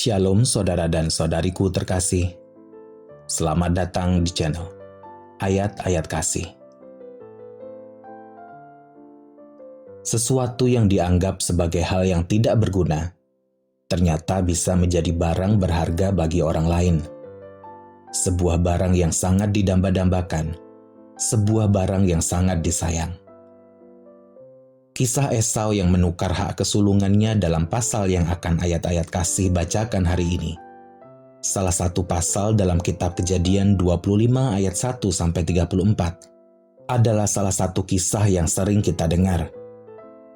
Shalom saudara dan saudariku terkasih. Selamat datang di channel Ayat-Ayat Kasih. Sesuatu yang dianggap sebagai hal yang tidak berguna, ternyata bisa menjadi barang berharga bagi orang lain. Sebuah barang yang sangat didamba-dambakan, sebuah barang yang sangat disayang. Kisah Esau yang menukar hak kesulungannya dalam pasal yang akan ayat-ayat kasih bacakan hari ini. Salah satu pasal dalam kitab Kejadian 25 ayat 1-34 adalah salah satu kisah yang sering kita dengar.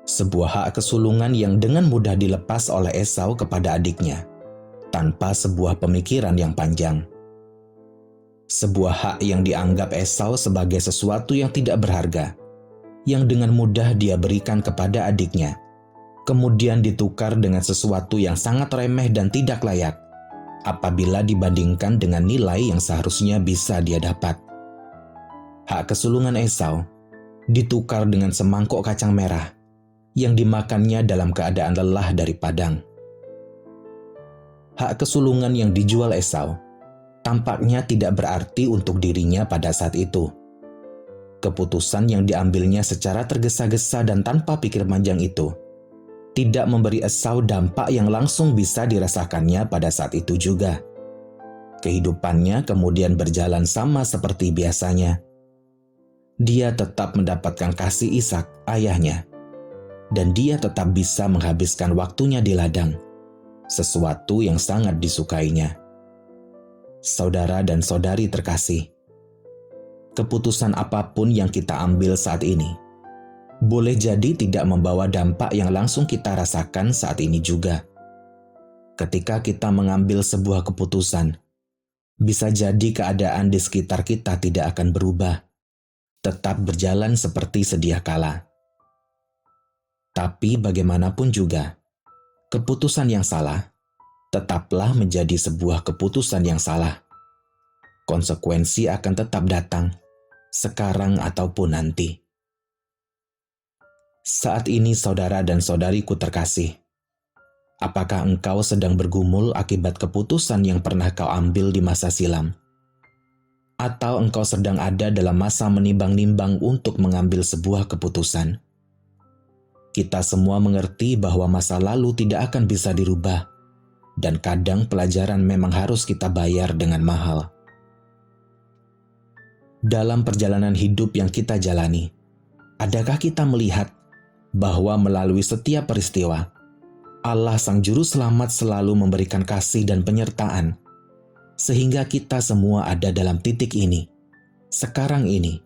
Sebuah hak kesulungan yang dengan mudah dilepas oleh Esau kepada adiknya, tanpa sebuah pemikiran yang panjang. Sebuah hak yang dianggap Esau sebagai sesuatu yang tidak berharga, yang dengan mudah dia berikan kepada adiknya, kemudian ditukar dengan sesuatu yang sangat remeh dan tidak layak, apabila dibandingkan dengan nilai yang seharusnya bisa dia dapat. Hak kesulungan Esau ditukar dengan semangkok kacang merah, yang dimakannya dalam keadaan lelah dari padang. Hak kesulungan yang dijual Esau tampaknya tidak berarti untuk dirinya pada saat itu. Keputusan yang diambilnya secara tergesa-gesa dan tanpa pikir panjang itu tidak memberi Esau dampak yang langsung bisa dirasakannya pada saat itu juga. Kehidupannya kemudian berjalan sama seperti biasanya. Dia tetap mendapatkan kasih Ishak, ayahnya, dan dia tetap bisa menghabiskan waktunya di ladang, sesuatu yang sangat disukainya. Saudara dan saudari terkasih, keputusan apapun yang kita ambil saat ini boleh jadi tidak membawa dampak yang langsung kita rasakan saat ini juga. Ketika kita mengambil sebuah keputusan, bisa jadi keadaan di sekitar kita tidak akan berubah, tetap berjalan seperti sedia kala. Tapi bagaimanapun juga, keputusan yang salah tetaplah menjadi sebuah keputusan yang salah. Konsekuensi akan tetap datang, sekarang ataupun nanti. Saat ini saudara dan saudariku terkasih, apakah engkau sedang bergumul akibat keputusan yang pernah kau ambil di masa silam? Atau engkau sedang ada dalam masa menimbang-nimbang untuk mengambil sebuah keputusan? Kita semua mengerti bahwa masa lalu tidak akan bisa dirubah, dan kadang pelajaran memang harus kita bayar dengan mahal. Dalam perjalanan hidup yang kita jalani, adakah kita melihat bahwa melalui setiap peristiwa, Allah Sang Juru Selamat selalu memberikan kasih dan penyertaan, sehingga kita semua ada dalam titik ini, sekarang ini,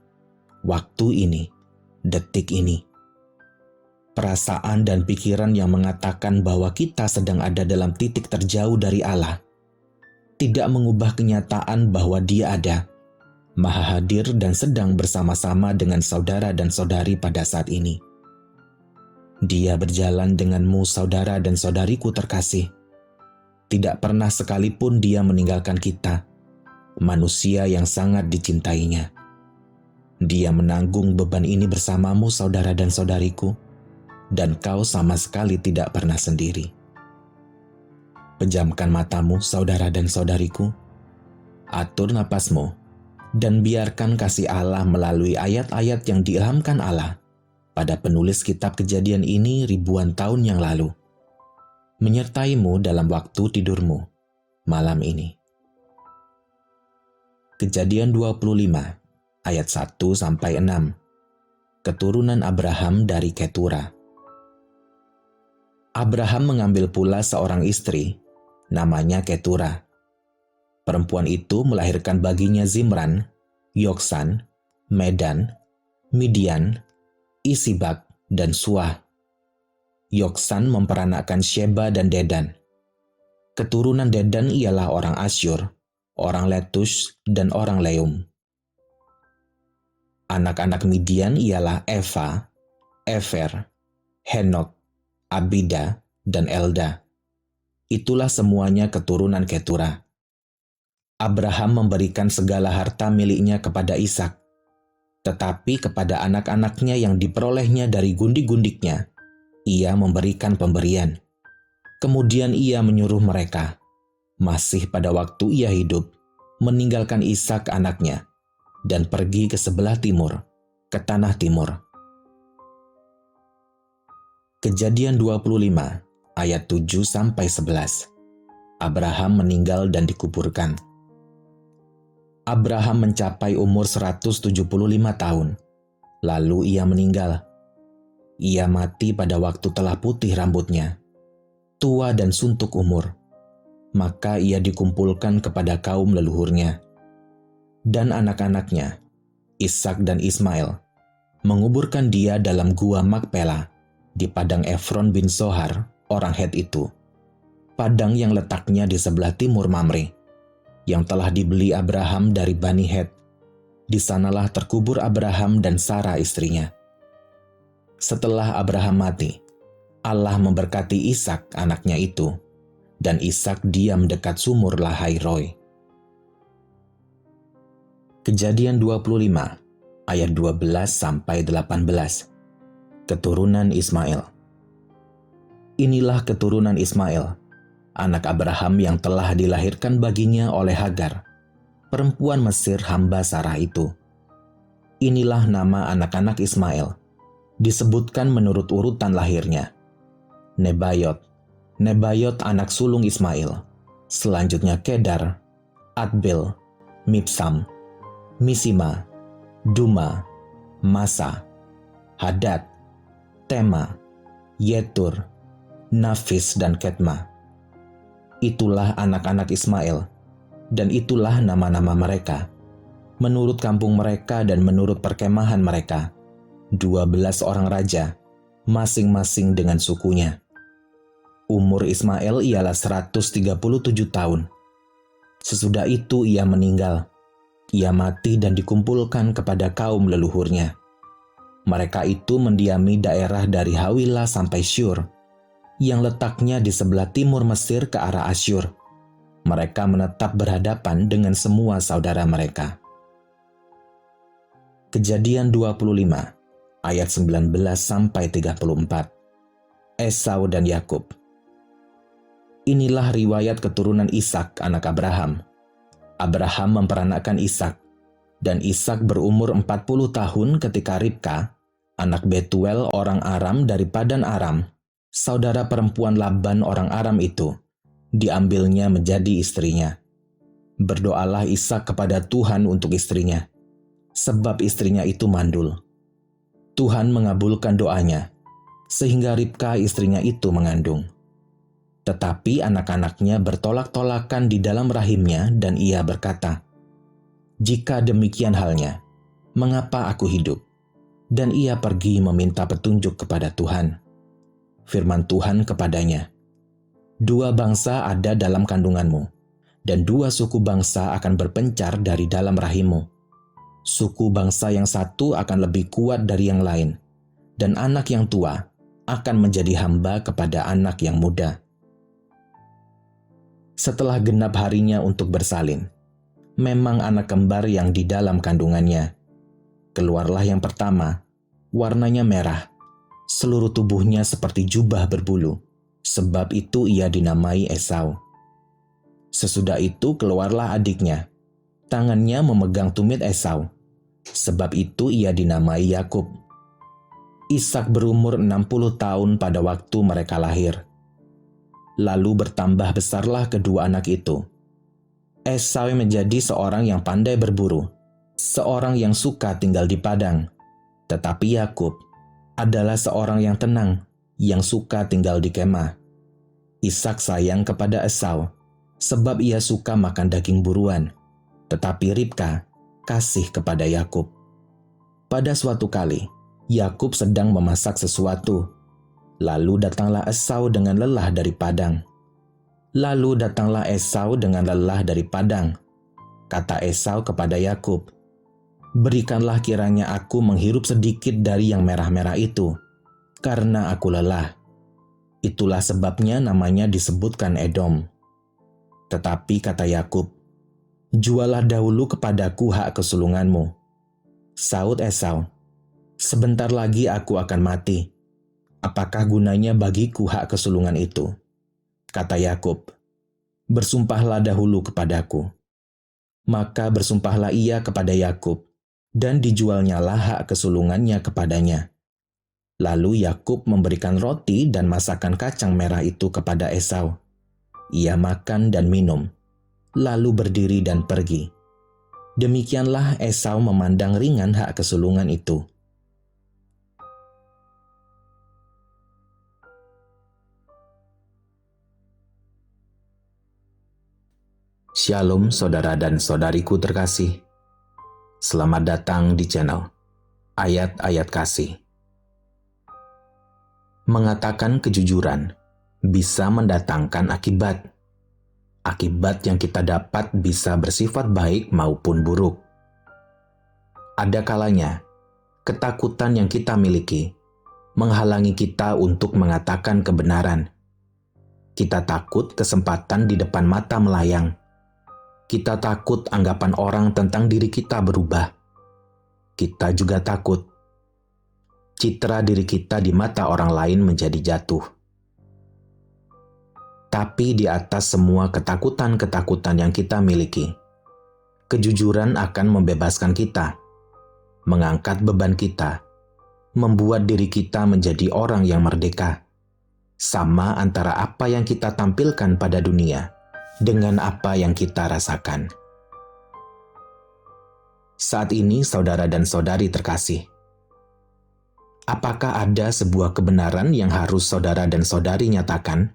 waktu ini, detik ini. Perasaan dan pikiran yang mengatakan bahwa kita sedang ada dalam titik terjauh dari Allah, tidak mengubah kenyataan bahwa Dia ada, Maha hadir dan sedang bersama-sama dengan saudara dan saudari pada saat ini. Dia berjalan denganmu saudara dan saudariku terkasih. Tidak pernah sekalipun Dia meninggalkan kita, manusia yang sangat dicintainya. Dia menanggung beban ini bersamamu saudara dan saudariku, dan kau sama sekali tidak pernah sendiri. Pejamkan matamu saudara dan saudariku, atur napasmu, dan biarkan kasih Allah melalui ayat-ayat yang diilhamkan Allah pada penulis kitab Kejadian ini ribuan tahun yang lalu, menyertaimu dalam waktu tidurmu malam ini. Kejadian 25 ayat 1-6. Keturunan Abraham dari Ketura. Abraham mengambil pula seorang istri, namanya Ketura. Perempuan itu melahirkan baginya Zimran, Yoksan, Medan, Midian, Isibak, dan Suah. Yoksan memperanakkan Sheba dan Dedan. Keturunan Dedan ialah orang Asyur, orang Letus, dan orang Leum. Anak-anak Midian ialah Eva, Efer, Henok, Abida, dan Elda. Itulah semuanya keturunan Ketura. Abraham memberikan segala harta miliknya kepada Ishak, tetapi kepada anak-anaknya yang diperolehnya dari gundik-gundiknya, ia memberikan pemberian. Kemudian ia menyuruh mereka, masih pada waktu ia hidup, meninggalkan Ishak anaknya dan pergi ke sebelah timur, ke tanah timur. Kejadian 25 ayat 7-11. Abraham meninggal dan dikuburkan. Abraham mencapai umur 175 tahun, lalu ia meninggal. Ia mati pada waktu telah putih rambutnya, tua dan suntuk umur. Maka ia dikumpulkan kepada kaum leluhurnya. Dan anak-anaknya, Ishak dan Ismail, menguburkan dia dalam gua Makpela di padang Efron bin Zohar, orang Het itu. Padang yang letaknya di sebelah timur Mamre, yang telah dibeli Abraham dari Bani Het. Di sanalah terkubur Abraham dan Sarah istrinya. Setelah Abraham mati, Allah memberkati Ishak anaknya itu, dan Ishak diam dekat sumur Lahai Roi. Kejadian 25 ayat 12-18. Keturunan Ismail. Inilah keturunan Ismail, anak Abraham yang telah dilahirkan baginya oleh Hagar, perempuan Mesir hamba Sarah itu. Inilah nama anak-anak Ismail, disebutkan menurut urutan lahirnya. Nebayot. Nebayot anak sulung Ismail. Selanjutnya Kedar, Adbel, Mibsam, Misima, Duma, Masa, Hadad, Tema, Yetur, Nafis, dan Ketma. Itulah anak-anak Ismail, dan itulah nama-nama mereka, menurut kampung mereka dan menurut perkemahan mereka, 12 orang raja, masing-masing dengan sukunya. Umur Ismail ialah 137 tahun. Sesudah itu ia meninggal. Ia mati dan dikumpulkan kepada kaum leluhurnya. Mereka itu mendiami daerah dari Hawilah sampai Syur, yang letaknya di sebelah timur Mesir ke arah Asyur. Mereka menetap berhadapan dengan semua saudara mereka. Kejadian 25 ayat 19-34. Esau dan Yakub. Inilah riwayat keturunan Ishak anak Abraham. Abraham memperanakkan Ishak, dan Ishak berumur 40 tahun ketika Ribka, anak Betuel orang Aram dari Padan Aram, saudara perempuan Laban orang Aram itu, diambilnya menjadi istrinya. Berdoalah Ishak kepada Tuhan untuk istrinya, sebab istrinya itu mandul. Tuhan mengabulkan doanya, sehingga Ribka istrinya itu mengandung. Tetapi anak-anaknya bertolak-tolakan di dalam rahimnya dan ia berkata, "Jika demikian halnya, mengapa aku hidup?" Dan ia pergi meminta petunjuk kepada Tuhan. Firman Tuhan kepadanya, "Dua bangsa ada dalam kandunganmu, dan dua suku bangsa akan berpencar dari dalam rahimmu. Suku bangsa yang satu akan lebih kuat dari yang lain, dan anak yang tua akan menjadi hamba kepada anak yang muda." Setelah genap harinya untuk bersalin, memang anak kembar yang di dalam kandungannya. Keluarlah yang pertama, warnanya merah, seluruh tubuhnya seperti jubah berbulu, sebab itu ia dinamai Esau. Sesudah itu keluarlah adiknya, tangannya memegang tumit Esau, sebab itu ia dinamai Yakub. Ishak berumur 60 tahun pada waktu mereka lahir. Lalu bertambah besarlah kedua anak itu. Esau menjadi seorang yang pandai berburu, seorang yang suka tinggal di padang. Tetapi Yakub adalah seorang yang tenang, yang suka tinggal di kemah. Ishak sayang kepada Esau, sebab ia suka makan daging buruan. Tetapi Ribka kasih kepada Yakub. Pada suatu kali, Yakub sedang memasak sesuatu. Lalu datanglah Esau dengan lelah dari padang. Kata Esau kepada Yakub, "Berikanlah kiranya aku menghirup sedikit dari yang merah-merah itu, karena aku lelah." Itulah sebabnya namanya disebutkan Edom. Tetapi kata Yakub, "Jualah dahulu kepadaku hak kesulunganmu." Saud Esau, "Sebentar lagi aku akan mati. Apakah gunanya bagiku hak kesulungan itu?" Kata Yakub, Bersumpahlah dahulu kepadaku. Maka bersumpahlah ia kepada Yakub, dan dijualnyalah hak kesulungannya kepadanya. Lalu Yakub memberikan roti dan masakan kacang merah itu kepada Esau. Ia makan dan minum, lalu berdiri dan pergi. Demikianlah Esau memandang ringan hak kesulungan itu. Shalom saudara dan saudariku terkasih. Selamat datang di channel Ayat-Ayat Kasih. Mengatakan kejujuran bisa mendatangkan akibat. Akibat yang kita dapat bisa bersifat baik maupun buruk. Ada kalanya, ketakutan yang kita miliki menghalangi kita untuk mengatakan kebenaran. Kita takut kesempatan di depan mata melayang. Kita takut anggapan orang tentang diri kita berubah. Kita juga takut citra diri kita di mata orang lain menjadi jatuh. Tapi di atas semua ketakutan-ketakutan yang kita miliki, kejujuran akan membebaskan kita, mengangkat beban kita, membuat diri kita menjadi orang yang merdeka. Sama antara apa yang kita tampilkan pada dunia dengan apa yang kita rasakan. Saat ini, saudara dan saudari terkasih, apakah ada sebuah kebenaran yang harus saudara dan saudari nyatakan?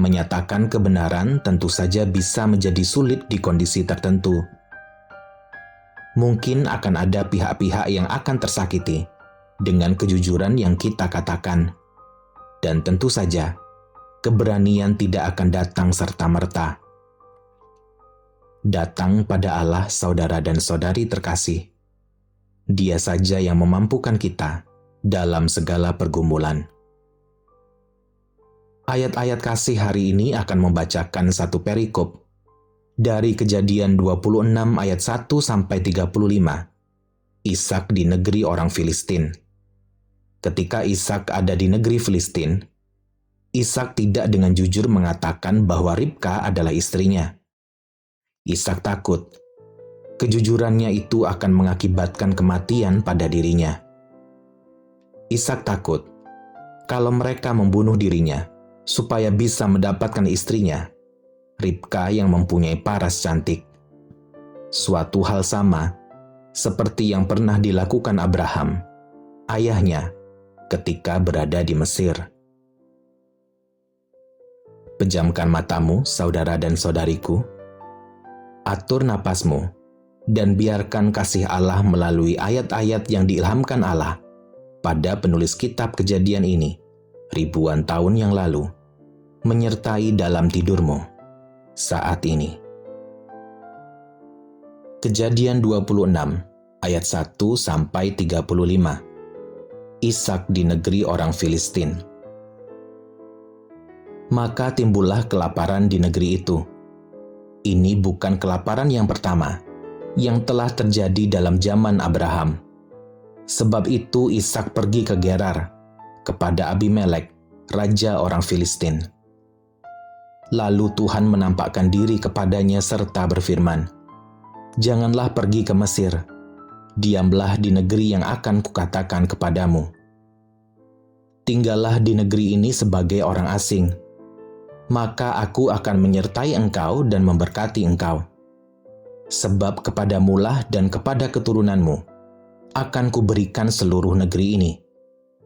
Menyatakan kebenaran tentu saja bisa menjadi sulit di kondisi tertentu. Mungkin akan ada pihak-pihak yang akan tersakiti dengan kejujuran yang kita katakan. Dan tentu saja, keberanian tidak akan datang serta-merta. Datang pada Allah, saudara dan saudari terkasih. Dia saja yang memampukan kita dalam segala pergumulan. Ayat-ayat kasih hari ini akan membacakan satu perikop dari Kejadian 26 ayat 1 sampai 35. Ishak di negeri orang Filistin. Ketika Ishak ada di negeri Filistin, Ishak tidak dengan jujur mengatakan bahwa Ribka adalah istrinya. Ishak takut. Kejujurannya itu akan mengakibatkan kematian pada dirinya. Ishak takut kalau mereka membunuh dirinya supaya bisa mendapatkan istrinya, Ribka yang mempunyai paras cantik. Suatu hal sama seperti yang pernah dilakukan Abraham, ayahnya, ketika berada di Mesir. Pejamkan matamu, saudara dan saudariku. Atur napasmu, dan biarkan kasih Allah melalui ayat-ayat yang diilhamkan Allah pada penulis kitab Kejadian ini, ribuan tahun yang lalu, menyertai dalam tidurmu saat ini. Kejadian 26, ayat 1 sampai 35. Ishak di negeri orang Filistin. Maka timbullah kelaparan di negeri itu. Ini bukan kelaparan yang pertama yang telah terjadi dalam zaman Abraham. Sebab itu Ishak pergi ke Gerar kepada Abimelek, raja orang Filistin. Lalu Tuhan menampakkan diri kepadanya serta berfirman, "Janganlah pergi ke Mesir. Diamlah di negeri yang akan kukatakan kepadamu. Tinggallah di negeri ini sebagai orang asing. Maka aku akan menyertai engkau dan memberkati engkau. Sebab kepadamulah dan kepada keturunanmu akan kuberikan seluruh negeri ini.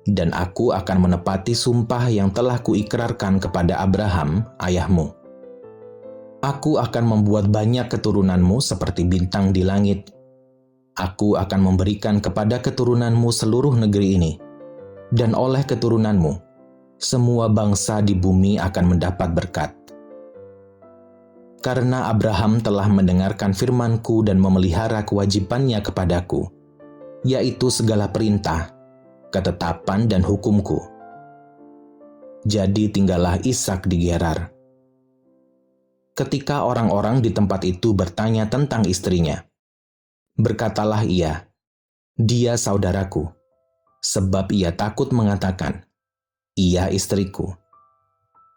Dan aku akan menepati sumpah yang telah kuikrarkan kepada Abraham, ayahmu. Aku akan membuat banyak keturunanmu seperti bintang di langit. Aku akan memberikan kepada keturunanmu seluruh negeri ini. Dan oleh keturunanmu, semua bangsa di bumi akan mendapat berkat. Karena Abraham telah mendengarkan firman-Ku dan memelihara kewajibannya kepadaku, yaitu segala perintah, ketetapan dan hukum-Ku. Jadi tinggallah Ishak di Gerar. Ketika orang-orang di tempat itu bertanya tentang istrinya, berkatalah ia, "Dia saudaraku," sebab ia takut mengatakan, "Ia istriku."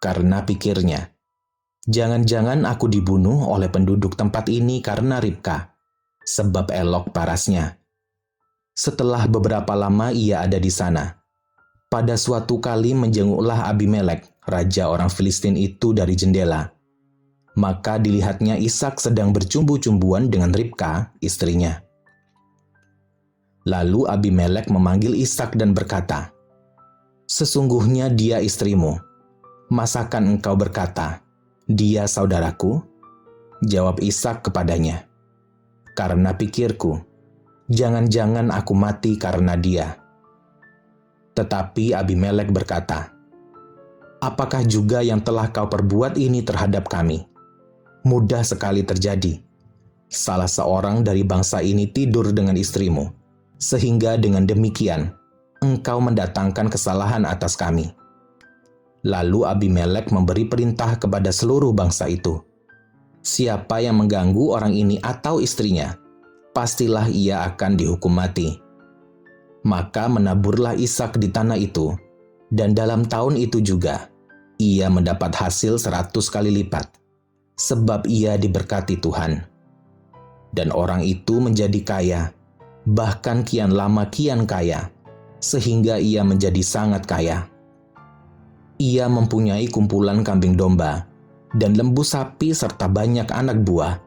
Karena pikirnya, Jangan-jangan aku dibunuh oleh penduduk tempat ini karena Ribka, sebab elok parasnya. Setelah beberapa lama ia ada di sana. Pada suatu kali menjenguklah Abimelek, raja orang Filistin itu dari jendela. Maka dilihatnya Ishak sedang bercumbu-cumbuan dengan Ribka, istrinya. Lalu Abimelek memanggil Ishak dan berkata, "Sesungguhnya dia istrimu. Masakan engkau berkata, 'Dia saudaraku'?" Jawab Ishak kepadanya, "Karena pikirku, jangan-jangan aku mati karena dia." Tetapi Abimelek berkata, "Apakah juga yang telah kau perbuat ini terhadap kami? Mudah sekali terjadi. Salah seorang dari bangsa ini tidur dengan istrimu, sehingga dengan demikian engkau mendatangkan kesalahan atas kami." Lalu Abimelek memberi perintah kepada seluruh bangsa itu, "Siapa yang mengganggu orang ini atau istrinya, pastilah ia akan dihukum mati." Maka menaburlah Ishak di tanah itu, dan dalam tahun itu juga ia mendapat hasil 100 kali lipat, sebab ia diberkati Tuhan. Dan orang itu menjadi kaya, bahkan kian lama kian kaya, sehingga ia menjadi sangat kaya. Ia mempunyai kumpulan kambing domba dan lembu sapi serta banyak anak buah,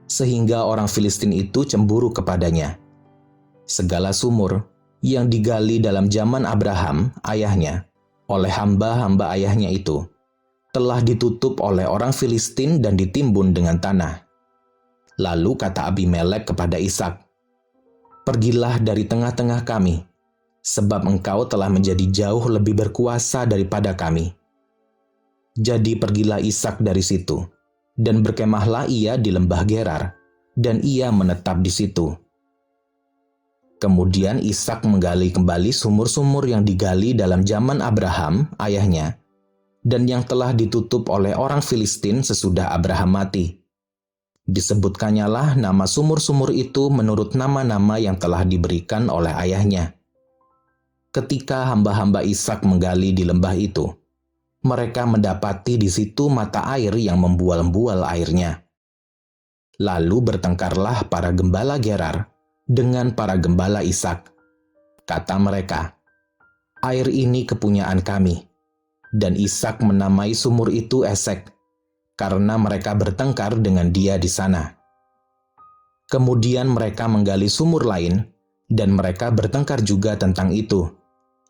sehingga orang Filistin itu cemburu kepadanya. Segala sumur yang digali dalam zaman Abraham, ayahnya, oleh hamba-hamba ayahnya itu, telah ditutup oleh orang Filistin dan ditimbun dengan tanah. Lalu kata Abimelek kepada Ishak, "Pergilah dari tengah-tengah kami, sebab engkau telah menjadi jauh lebih berkuasa daripada kami." Jadi pergilah Ishak dari situ, dan berkemahlah ia di lembah Gerar, dan ia menetap di situ. Kemudian Ishak menggali kembali sumur-sumur yang digali dalam zaman Abraham, ayahnya, dan yang telah ditutup oleh orang Filistin sesudah Abraham mati. Disebutkannya lah nama sumur-sumur itu menurut nama-nama yang telah diberikan oleh ayahnya. Ketika hamba-hamba Ishak menggali di lembah itu, mereka mendapati di situ mata air yang membual-bual airnya. Lalu bertengkarlah para gembala Gerar dengan para gembala Ishak. Kata mereka, "Air ini kepunyaan kami." Dan Ishak menamai sumur itu Esek, karena mereka bertengkar dengan dia di sana. Kemudian mereka menggali sumur lain, dan mereka bertengkar juga tentang itu.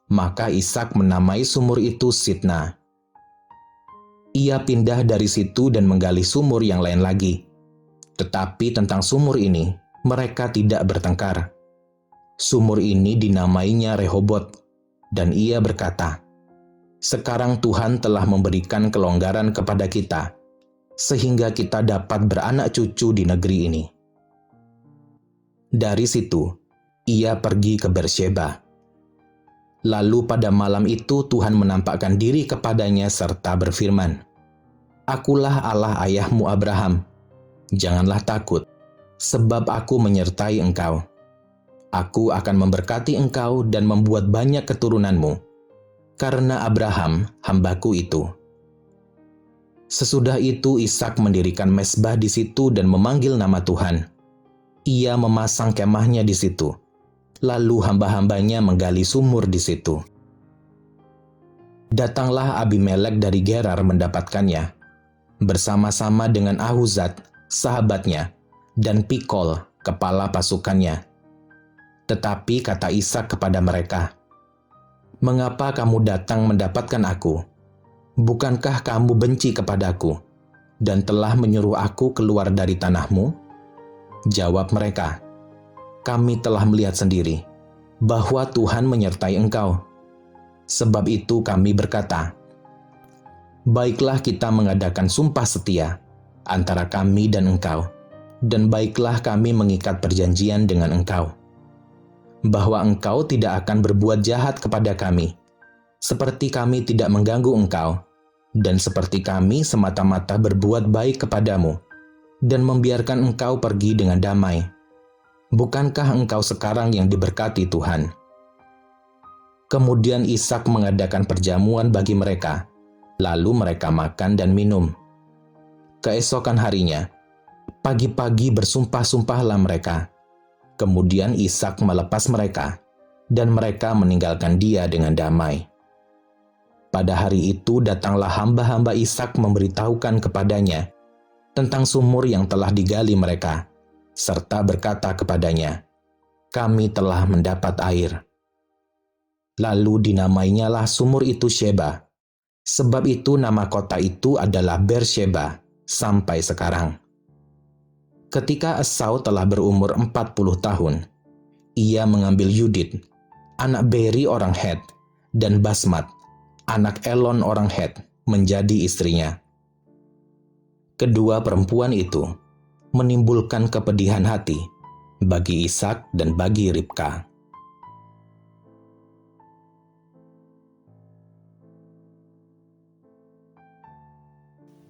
Maka Ishak menamai sumur itu Sitna. Ia pindah dari situ dan menggali sumur yang lain lagi. Tetapi tentang sumur ini, mereka tidak bertengkar. Sumur ini dinamainya Rehobot, dan ia berkata, "Sekarang Tuhan telah memberikan kelonggaran kepada kita, sehingga kita dapat beranak cucu di negeri ini." Dari situ, ia pergi ke Bersheba. Lalu pada malam itu Tuhan menampakkan diri kepadanya serta berfirman, "Akulah Allah ayahmu Abraham. Janganlah takut, sebab aku menyertai engkau. Aku akan memberkati engkau dan membuat banyak keturunanmu, karena Abraham hambaku itu." Sesudah itu Ishak mendirikan mezbah di situ dan memanggil nama Tuhan. Ia memasang kemahnya di situ. Lalu hamba-hambanya menggali sumur di situ. Datanglah Abimelek dari Gerar mendapatkannya, bersama-sama dengan Ahuzat, sahabatnya, dan Pikol, kepala pasukannya. Tetapi kata Ishak kepada mereka, "Mengapa kamu datang mendapatkan aku? Bukankah kamu benci kepadaku dan telah menyuruh aku keluar dari tanahmu?" Jawab mereka, "Kami telah melihat sendiri bahwa Tuhan menyertai engkau. Sebab itu kami berkata, baiklah kita mengadakan sumpah setia antara kami dan engkau, dan baiklah kami mengikat perjanjian dengan engkau, bahwa engkau tidak akan berbuat jahat kepada kami, seperti kami tidak mengganggu engkau, dan seperti kami semata-mata berbuat baik kepadamu, dan membiarkan engkau pergi dengan damai. Bukankah engkau sekarang yang diberkati Tuhan?" Kemudian Ishak mengadakan perjamuan bagi mereka, lalu mereka makan dan minum. Keesokan harinya, pagi-pagi bersumpah-sumpahlah mereka. Kemudian Ishak melepas mereka, dan mereka meninggalkan dia dengan damai. Pada hari itu datanglah hamba-hamba Ishak memberitahukan kepadanya tentang sumur yang telah digali mereka, serta berkata kepadanya, "Kami telah mendapat air." Lalu dinamainyalah sumur itu Sheba. Sebab itu nama kota itu adalah Beersheba sampai sekarang. Ketika Esau telah berumur 40 tahun, ia mengambil Yudit, anak Beri orang Het, dan Basmat, anak Elon orang Het, menjadi istrinya. Kedua perempuan itu menimbulkan kepedihan hati bagi Ishak dan bagi Ribka.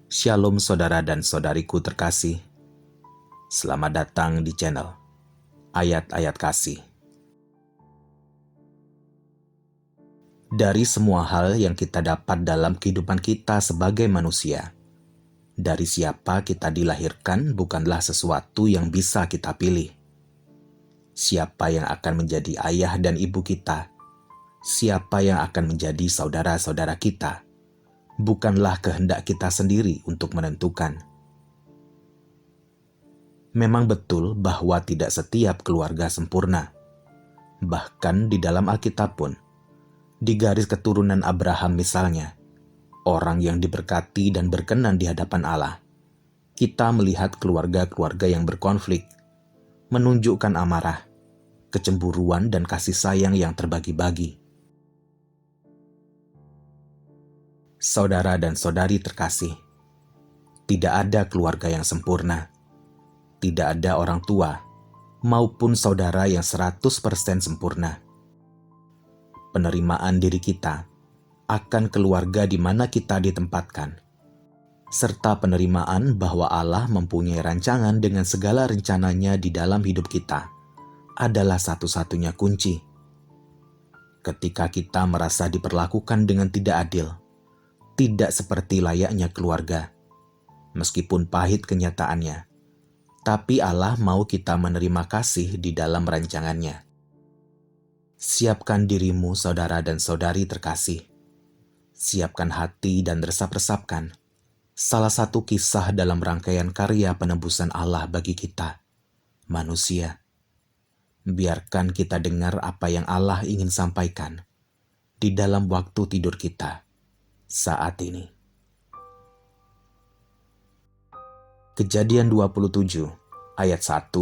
Shalom saudara dan saudariku terkasih. Selamat datang di channel Ayat-Ayat Kasih. Dari semua hal yang kita dapat dalam kehidupan kita sebagai manusia, dari siapa kita dilahirkan bukanlah sesuatu yang bisa kita pilih. Siapa yang akan menjadi ayah dan ibu kita, siapa yang akan menjadi saudara-saudara kita, bukanlah kehendak kita sendiri untuk menentukan. Memang betul bahwa tidak setiap keluarga sempurna. Bahkan di dalam Alkitab pun, di garis keturunan Abraham misalnya, orang yang diberkati dan berkenan di hadapan Allah, kita melihat keluarga-keluarga yang berkonflik, menunjukkan amarah, kecemburuan dan kasih sayang yang terbagi-bagi. Saudara dan saudari terkasih, tidak ada keluarga yang sempurna. Tidak ada orang tua maupun saudara yang 100% sempurna. Penerimaan diri kita akan keluarga di mana kita ditempatkan, serta penerimaan bahwa Allah mempunyai rancangan dengan segala rencananya di dalam hidup kita adalah satu-satunya kunci. Ketika kita merasa diperlakukan dengan tidak adil, tidak seperti layaknya keluarga, meskipun pahit kenyataannya, tapi Allah mau kita menerima kasih di dalam rancangannya. Siapkan dirimu, saudara dan saudari terkasih. Siapkan hati dan resap-resapkan salah satu kisah dalam rangkaian karya penebusan Allah bagi kita, manusia. Biarkan kita dengar apa yang Allah ingin sampaikan di dalam waktu tidur kita saat ini. Kejadian 27 ayat 1-40.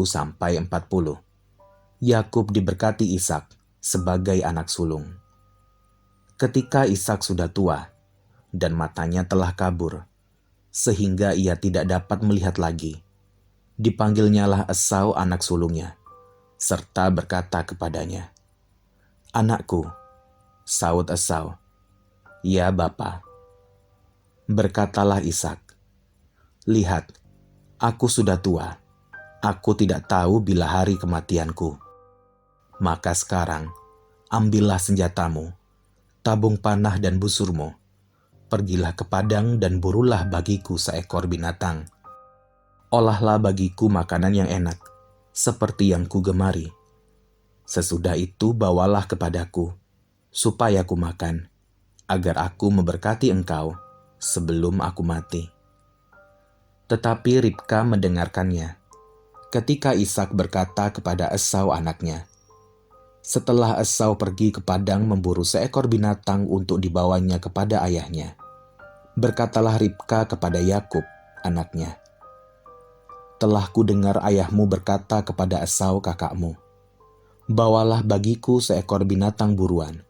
Yakub diberkati Ishak sebagai anak sulung. Ketika Ishak sudah tua dan matanya telah kabur, sehingga ia tidak dapat melihat lagi, dipanggilnyalah Esau anak sulungnya, serta berkata kepadanya, "Anakku." Saud Esau, "Ya Bapa." Berkatalah Ishak, "Lihat, aku sudah tua, aku tidak tahu bila hari kematianku. Maka sekarang, ambillah senjatamu, tabung panah dan busurmu, pergilah ke padang dan burulah bagiku seekor binatang. Olahlah bagiku makanan yang enak, seperti yang kugemari. Sesudah itu bawalah kepadaku, supaya ku makan, agar aku memberkati engkau sebelum aku mati." Tetapi Ribka mendengarkannya ketika Ishak berkata kepada Esau anaknya. Setelah Esau pergi ke padang memburu seekor binatang untuk dibawanya kepada ayahnya, berkatalah Ribka kepada Yakub anaknya, "Telah kudengar ayahmu berkata kepada Esau kakakmu, bawalah bagiku seekor binatang buruan,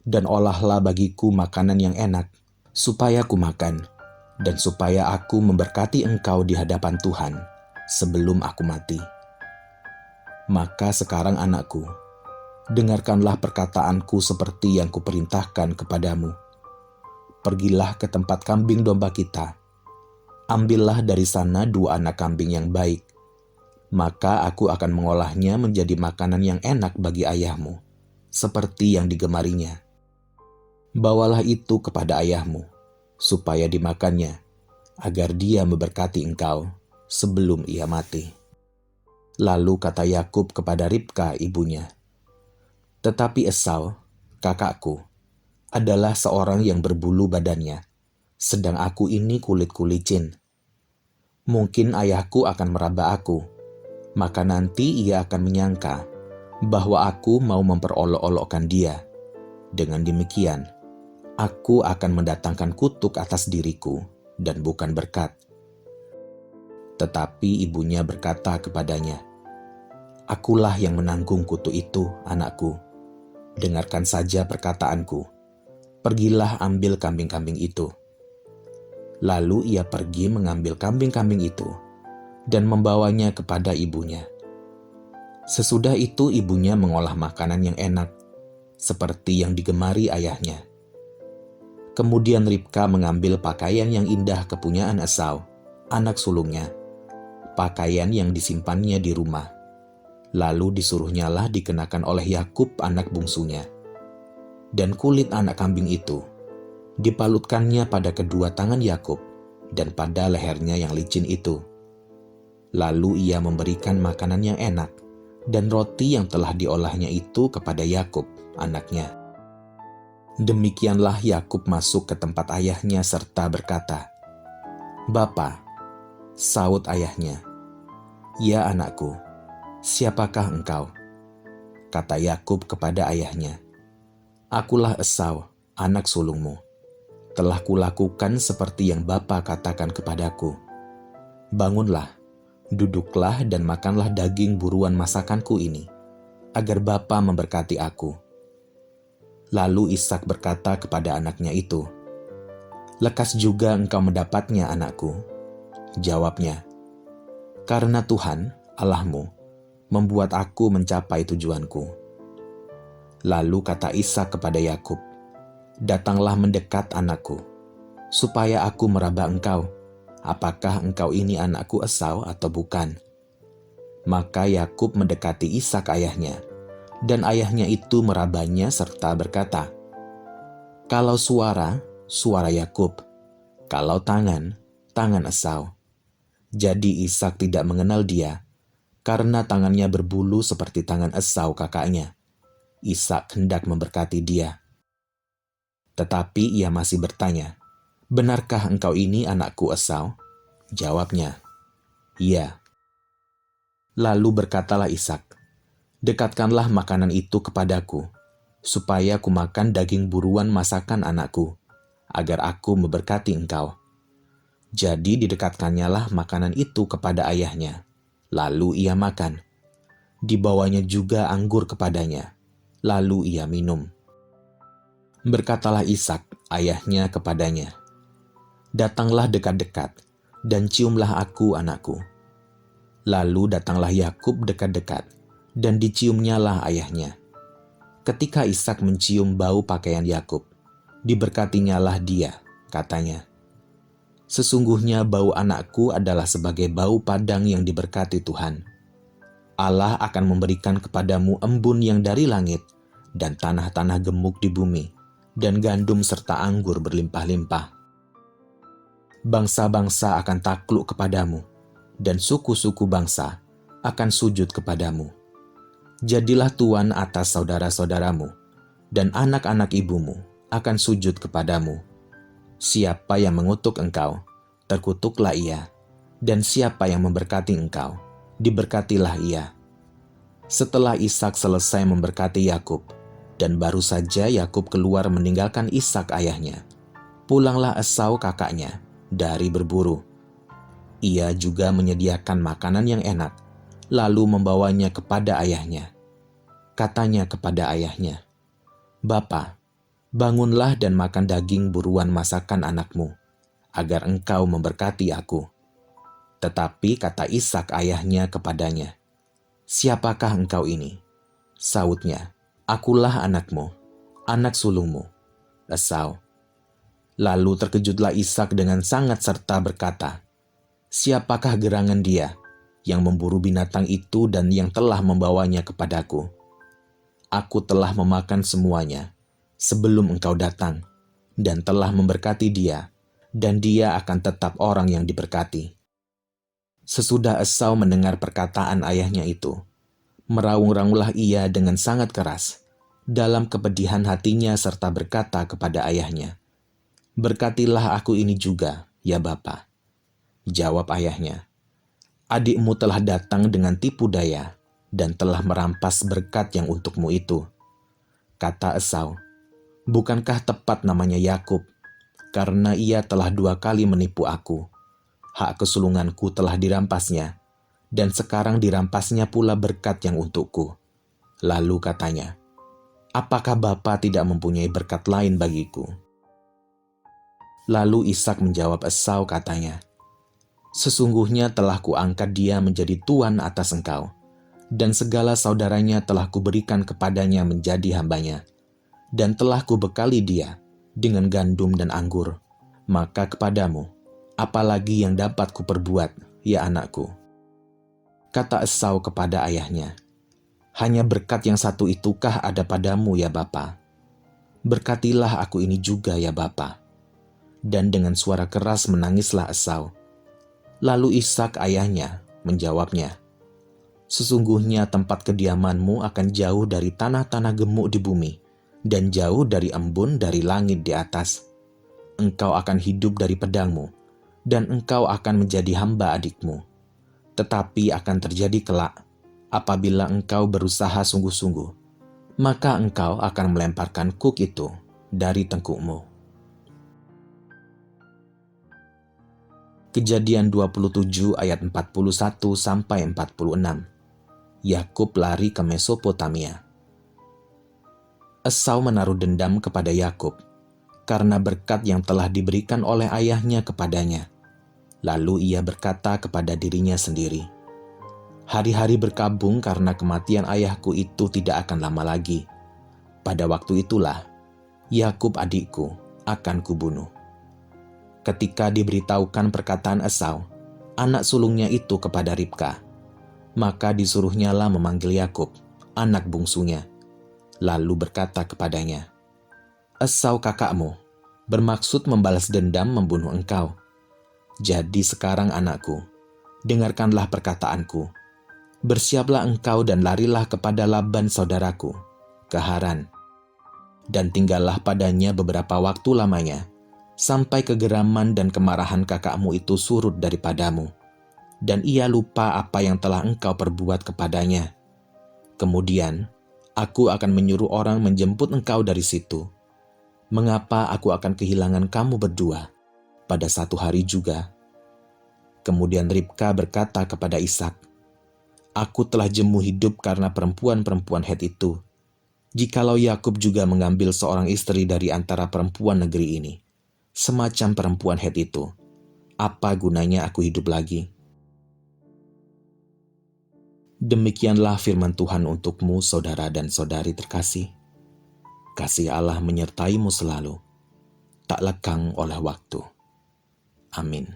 dan olahlah bagiku makanan yang enak, supaya ku makan, dan supaya aku memberkati engkau di hadapan Tuhan sebelum aku mati. Maka sekarang anakku, dengarkanlah perkataanku seperti yang kuperintahkan kepadamu. Pergilah ke tempat kambing domba kita, ambillah dari sana 2 anak kambing yang baik, maka aku akan mengolahnya menjadi makanan yang enak bagi ayahmu, seperti yang digemarinya. Bawalah itu kepada ayahmu, supaya dimakannya, agar dia memberkati engkau sebelum ia mati." Lalu kata Yakub kepada Ribka ibunya, "Tetapi Esau, kakakku, adalah seorang yang berbulu badannya, sedang aku ini kulitku licin. Mungkin ayahku akan meraba aku, maka nanti ia akan menyangka bahwa aku mau memperolok-olokkan dia. Dengan demikian, aku akan mendatangkan kutuk atas diriku dan bukan berkat." Tetapi ibunya berkata kepadanya, "Akulah yang menanggung kutuk itu, anakku. Dengarkan saja perkataanku. Pergilah ambil kambing-kambing itu." Lalu ia pergi mengambil kambing-kambing itu dan membawanya kepada ibunya. Sesudah itu ibunya mengolah makanan yang enak, seperti yang digemari ayahnya. Kemudian Ribka mengambil pakaian yang indah kepunyaan Esau, anak sulungnya, pakaian yang disimpannya di rumah. Lalu disuruhnyalah dikenakan oleh Yakub anak bungsunya. Dan kulit anak kambing itu dipalutkannya pada kedua tangan Yakub dan pada lehernya yang licin itu. Lalu ia memberikan makanan yang enak dan roti yang telah diolahnya itu kepada Yakub, anaknya. Demikianlah Yakub masuk ke tempat ayahnya serta berkata, "Bapa," saut ayahnya. "Ya anakku, siapakah engkau?" Kata Yakub kepada ayahnya, "Akulah Esau, anak sulungmu. Telah kulakukan seperti yang Bapa katakan kepadaku. Bangunlah, duduklah dan makanlah daging buruan masakanku ini, agar Bapa memberkati aku." Lalu Ishak berkata kepada anaknya itu, "Lekas juga engkau mendapatnya, anakku." Jawabnya, "Karena Tuhan, Allahmu, membuat aku mencapai tujuanku." Lalu kata Ishak kepada Yakub, "Datanglah mendekat, anakku, supaya aku meraba engkau, apakah engkau ini anakku Esau atau bukan." Maka Yakub mendekati Ishak ayahnya, dan ayahnya itu merabanya serta berkata, "Kalau suara, suara Yakub, kalau tangan, tangan Esau." Jadi Ishak tidak mengenal dia, karena tangannya berbulu seperti tangan Esau kakaknya. Ishak hendak memberkati dia. Tetapi ia masih bertanya, "Benarkah engkau ini anakku Esau?" Jawabnya, "Iya." Lalu berkatalah Ishak, "Dekatkanlah makanan itu kepadaku, supaya ku makan daging buruan masakan anakku, agar aku memberkati engkau." Jadi didekatkannya makanan itu kepada ayahnya, lalu ia makan. Dibawanya juga anggur kepadanya, lalu ia minum. Berkatalah Ishak ayahnya kepadanya, "Datanglah dekat-dekat, dan ciumlah aku, anakku." Lalu datanglah Yakub dekat-dekat, dan diciumnyalah ayahnya. Ketika Ishak mencium bau pakaian Yakub, diberkatinyalah dia, katanya, "Sesungguhnya bau anakku adalah sebagai bau padang yang diberkati Tuhan. Allah akan memberikan kepadamu embun yang dari langit, dan tanah-tanah gemuk di bumi, dan gandum serta anggur berlimpah-limpah. Bangsa-bangsa akan takluk kepadamu, dan suku-suku bangsa akan sujud kepadamu. Jadilah tuan atas saudara-saudaramu, dan anak-anak ibumu akan sujud kepadamu. Siapa yang mengutuk engkau, terkutuklah ia, dan siapa yang memberkati engkau, diberkatilah ia." Setelah Ishak selesai memberkati Yakub, dan baru saja Yakub keluar meninggalkan Ishak ayahnya, pulanglah Esau kakaknya dari berburu. Ia juga menyediakan makanan yang enak, lalu membawanya kepada ayahnya. Katanya kepada ayahnya, "Bapa, bangunlah dan makan daging buruan masakan anakmu, agar engkau memberkati aku." Tetapi kata Ishak ayahnya kepadanya, "Siapakah engkau ini?" Sautnya, "Akulah anakmu, anak sulungmu, Esau." Lalu terkejutlah Ishak dengan sangat serta berkata, "Siapakah gerangan dia yang memburu binatang itu dan yang telah membawanya kepadaku? Aku telah memakan semuanya sebelum engkau datang, dan telah memberkati dia dan dia akan tetap orang yang diberkati. Sesudah Esau mendengar perkataan ayahnya itu, meraung-raunglah ia dengan sangat keras dalam kepedihan hatinya serta berkata kepada ayahnya, "Berkatilah aku ini juga, ya Bapa." Jawab ayahnya, "Adikmu telah datang dengan tipu daya dan telah merampas berkat yang untukmu itu." Kata Esau, "Bukankah tepat namanya Yakub? Karena ia telah 2 kali menipu aku. Hak kesulunganku telah dirampasnya, dan sekarang dirampasnya pula berkat yang untukku." Lalu katanya, "Apakah Bapa tidak mempunyai berkat lain bagiku?" Lalu Ishak menjawab Esau katanya, "Sesungguhnya telah kuangkat dia menjadi tuan atas engkau, dan segala saudaranya telah kuberikan kepadanya menjadi hambanya, dan telah kubekali dia dengan gandum dan anggur. Maka kepadamu, apalagi yang dapat kuperbuat, ya anakku?" Kata Esau kepada ayahnya, "Hanya berkat yang satu itukah ada padamu, ya Bapa? Berkatilah aku ini juga, ya Bapa." Dan dengan suara keras menangislah Esau. Lalu Ishak ayahnya menjawabnya, "Sesungguhnya tempat kediamanmu akan jauh dari tanah-tanah gemuk di bumi, dan jauh dari embun dari langit di atas. Engkau akan hidup dari pedangmu, dan engkau akan menjadi hamba adikmu. Tetapi akan terjadi kelak, apabila engkau berusaha sungguh-sungguh, maka engkau akan melemparkan kuk itu dari tengkukmu." Kejadian 27 ayat 41-46. Yakub lari ke Mesopotamia. Esau menaruh dendam kepada Yakub karena berkat yang telah diberikan oleh ayahnya kepadanya. Lalu ia berkata kepada dirinya sendiri, "Hari-hari berkabung karena kematian ayahku itu tidak akan lama lagi. Pada waktu itulah Yakub adikku akan kubunuh." Ketika diberitahukan perkataan Esau, anak sulungnya itu kepada Ribka, maka disuruhnyalah memanggil Yakub, anak bungsunya, lalu berkata kepadanya, "Esau kakakmu bermaksud membalas dendam membunuh engkau. Jadi sekarang anakku, dengarkanlah perkataanku. Bersiaplah engkau dan larilah kepada Laban saudaraku, ke Haran, dan tinggallah padanya beberapa waktu lamanya, sampai kegeraman dan kemarahan kakakmu itu surut daripadamu, dan ia lupa apa yang telah engkau perbuat kepadanya. Kemudian aku akan menyuruh orang menjemput engkau dari situ. Mengapa aku akan kehilangan kamu berdua pada satu hari juga?" Kemudian Ribka berkata kepada Ishak, "Aku telah jemu hidup karena perempuan-perempuan Het itu. Jikalau Yakub juga mengambil seorang istri dari antara perempuan negeri ini, semacam perempuan Het itu, apa gunanya aku hidup lagi?" Demikianlah firman Tuhan untukmu, saudara dan saudari terkasih. Kasih Allah menyertaimu selalu, tak lekang oleh waktu. Amin.